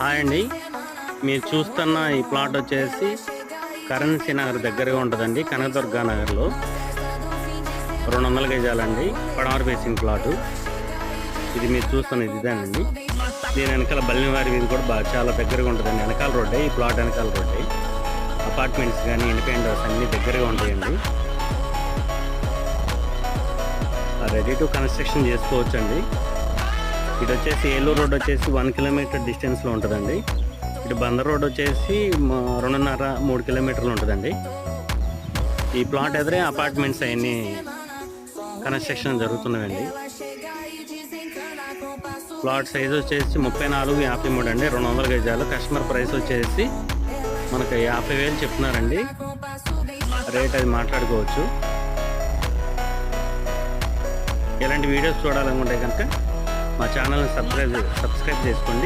Hi అండి, మీరు చూస్తున్న ఈ ప్లాట్ వచ్చేసి కరెన్సీ నగర్ దగ్గరగా ఉంటుందండి. కనకదుర్గా నగర్లో 200 గజాలండి. పడమర ఫేసింగ్ ప్లాటు ఇది. మీరు చూస్తున్న ఇదేనండి. దీని వెనకాల బల్లివారి వీధి కూడా చాలా దగ్గరగా ఉంటుందండి. వెనకాల రోడ్డే ఈ ప్లాట్, వెనకాల రోడ్డే. అపార్ట్మెంట్స్ కానీ ఇండిపెండెంట్ హౌస్ అన్నీ దగ్గరగా ఉంటాయండి. రెడీ టు కన్స్ట్రక్షన్ చేసుకోవచ్చండి. ఇటు వచ్చేసి ఏలూరు రోడ్ వచ్చేసి 1 కిలోమీటర్ డిస్టెన్స్లో ఉంటుందండి. ఇటు బందర్ రోడ్ వచ్చేసి 2.5-3 కిలోమీటర్లు ఉంటుందండి. ఈ ప్లాట్ ఎదురే అపార్ట్మెంట్స్ అవన్నీ కన్స్ట్రక్షన్ జరుగుతున్నాయండి. ప్లాట్ సైజ్ వచ్చేసి 34-53 అండి. 200 గజాలు. కస్టమర్ ప్రైస్ వచ్చేసి మనకు 50,000 చెప్తున్నారండి. రేట్ అది మాట్లాడుకోవచ్చు. ఇలాంటి వీడియోస్ చూడాలనుకుంటే కనుక మా ఛానల్ని సబ్స్క్రైబ్ చేసుకోండి.